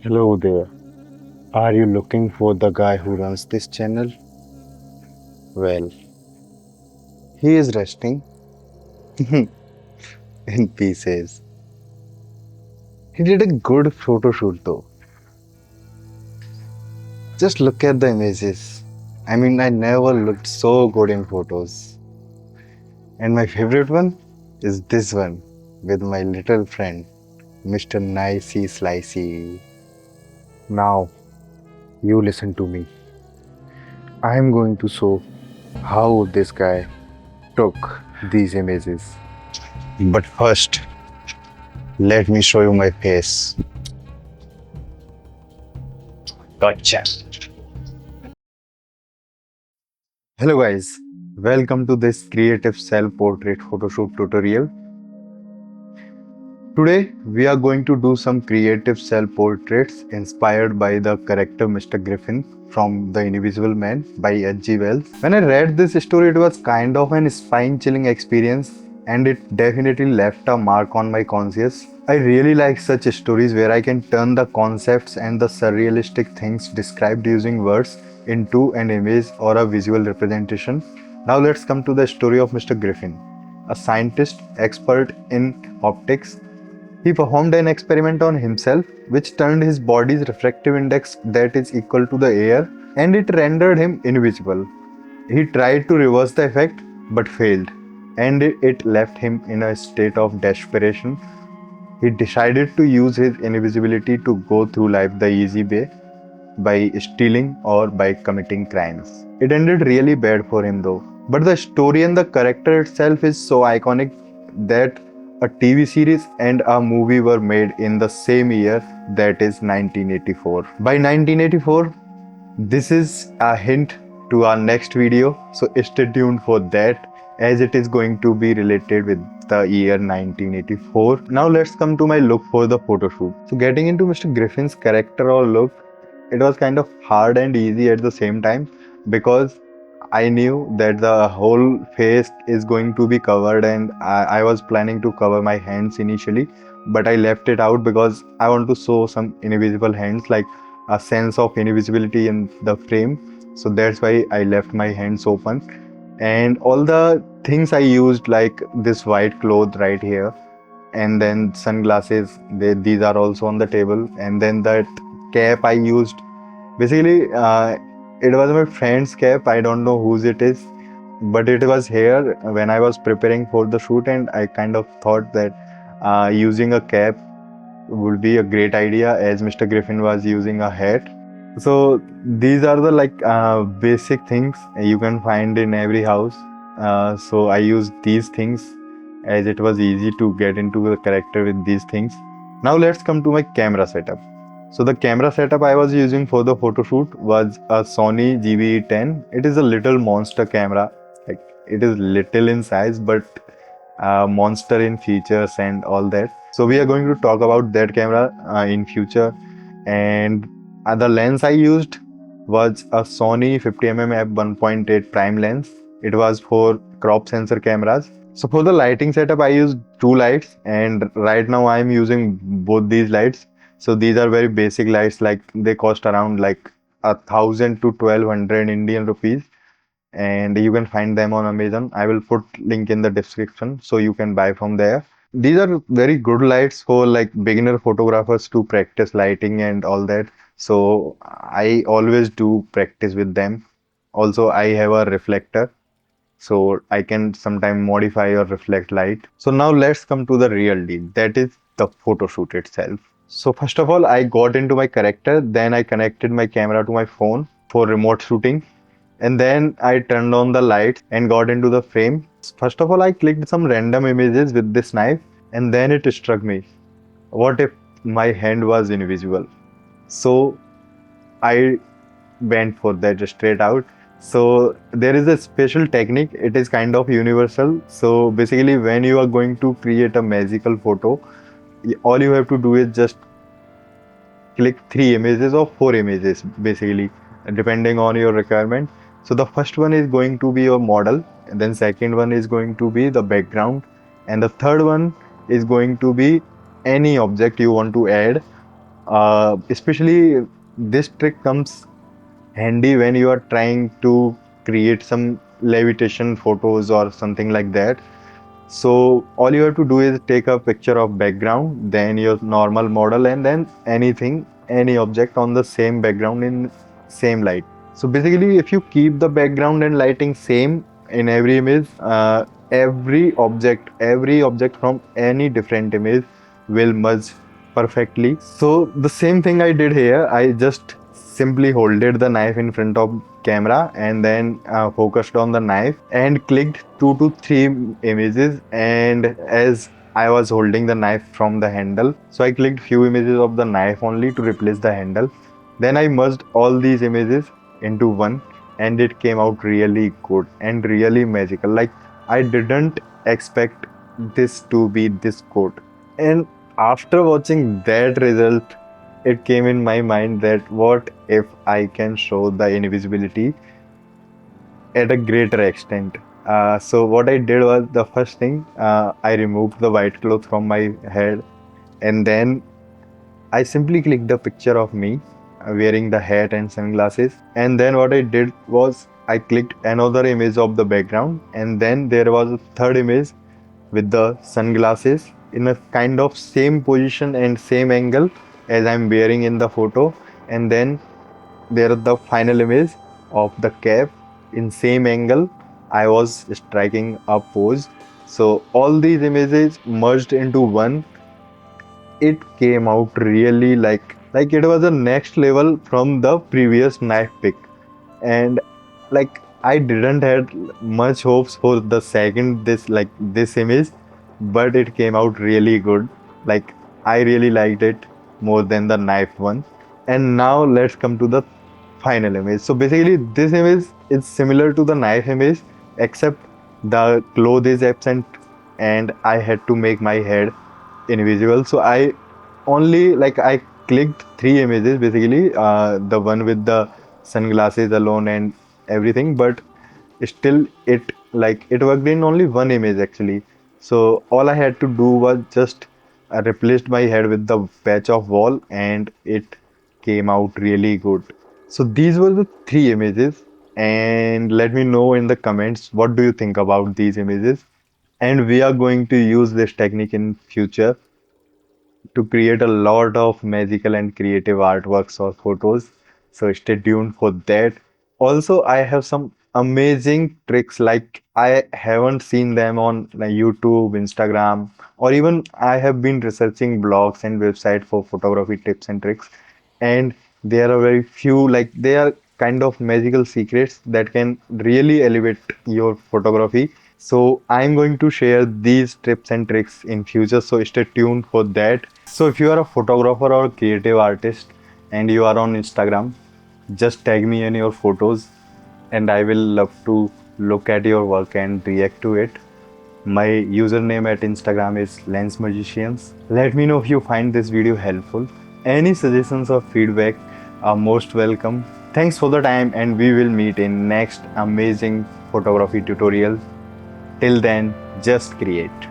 Hello there. Are you looking for the guy who runs this channel? Well, he is resting in pieces. He did a good photo shoot though. Just look at the images. I never looked so good in photos. And my favorite one is this one with my little friend, Mr. Nicey Slicey. Now, you listen to me. I am going to show how this guy took these images. But first, let me show you my face. Gotcha. Hello guys, welcome to this creative self-portrait photoshoot tutorial. Today we are going to do some creative self-portraits inspired by the character Mr. Griffin from The Invisible Man by H.G. Wells. When I read this story, it was kind of an spine-chilling experience and it definitely left a mark on my conscience. I really like such stories where I can turn the concepts and the surrealistic things described using words into an image or a visual representation. Now let's come to the story of Mr. Griffin, a scientist expert in optics. He performed an experiment on himself which turned his body's refractive index that is equal to the air and it rendered him invisible. He tried to reverse the effect but failed and it left him in a state of desperation. He decided to use his invisibility to go through life the easy way by stealing or by committing crimes. It ended really bad for him though. But the story and the character itself is so iconic that a TV series and a movie were made in the same year, that is 1984. By 1984, this is a hint to our next video, so stay tuned for that as it is going to be related with the year 1984. Now let's come to my look for the photo shoot. So getting into Mr. Griffin's character or look, it was kind of hard and easy at the same time because I knew that the whole face is going to be covered and I was planning to cover my hands initially, but I left it out because I want to show some invisible hands, like a sense of invisibility in the frame. So that's why I left my hands open. And all the things I used, like this white cloth right here, and then sunglasses, these are also on the table, and then that cap I used. Basically, it was my friend's cap. I don't know whose it is, but it was here when I was preparing for the shoot, and I kind of thought that using a cap would be a great idea as Mr. Griffin was using a hat. So these are the basic things you can find in every house. So I used these things as it was easy to get into the character with these things. Now let's come to my camera setup. So the camera setup I was using for the photo shoot was a Sony GV10. It is a little monster camera. Like, it is little in size, but monster in features and all that. So we are going to talk about that camera in future. And the lens I used was a Sony 50mm f1.8 prime lens. It was for crop sensor cameras. So for the lighting setup, I used two lights, and right now I am using both these lights. So these are very basic lights, like they cost around like 1,000 to 1,200 Indian rupees, and you can find them on Amazon. I will put link in the description so you can buy from there. These are very good lights for like beginner photographers to practice lighting and all that. So I always do practice with them. Also, I have a reflector, so I can sometimes modify or reflect light. So now let's come to the real deal, that is the photo shoot itself. So first of all, I got into my character, then I connected my camera to my phone for remote shooting, and then I turned on the lights and got into the frame. First of all, I clicked some random images with this knife, and then it struck me, what if my hand was invisible? So I went for that straight out. So there is a special technique, it is kind of universal. So basically, when you are going to create a magical photo, all you have to do is just click 3 images or 4 images, basically, depending on your requirement. So the first one is going to be your model, and then second one is going to be the background, and the third one is going to be any object you want to add Especially this trick comes handy when you are trying to create some levitation photos or something like that. So all you have to do is take a picture of background, then your normal model, and then anything, any object on the same background in same light. So basically, if you keep the background and lighting same in every image, every object from any different image will merge perfectly. So the same thing I did here. I just simply holded the knife in front of camera and then focused on the knife and clicked 2 to 3 images. And as I was holding the knife from the handle, so I clicked few images of the knife only to replace the handle. Then I merged all these images into one, and it came out really good and really magical. Like, I didn't expect this to be this good. And after watching that result, it came in my mind that what if I can show the invisibility at a greater extent. So what I did was, the first thing, I removed the white cloth from my head, and then I simply clicked a picture of me wearing the hat and sunglasses. And then what I did was, I clicked another image of the background, and then there was a third image with the sunglasses in a kind of same position and same angle as I'm wearing in the photo. And then there is the final image of the cap in same angle I was striking a pose. So all these images merged into one. It came out really like it was a next level from the previous knife pick. And like, I didn't had much hopes for the second this image, but it came out really good. Like, I really liked it more than the knife one. And now let's come to the final image. So basically, this image is similar to the knife image, except the cloth is absent and I had to make my head invisible. So I clicked 3 images basically, the one with the sunglasses alone and everything, but still it worked in only one image actually. So all I had to do was just replaced my head with the patch of wall, and it came out really good. So these were the 3 images, and let me know in the comments what do you think about these images. And we are going to use this technique in future to create a lot of magical and creative artworks or photos. So stay tuned for that. Also, I have some amazing tricks, like I haven't seen them on like YouTube, Instagram, or even I have been researching blogs and websites for photography tips and tricks. And there are very few, like they are kind of magical secrets that can really elevate your photography. So I'm going to share these tips and tricks in future, so stay tuned for that. So if you are a photographer or creative artist and you are on Instagram, just tag me in your photos and I will love to look at your work and react to it. My username at Instagram is Lens Magicians. Let me know if you find this video helpful. Any suggestions or feedback are most welcome. Thanks for the time, and we will meet in next amazing photography tutorial. Till then, just create.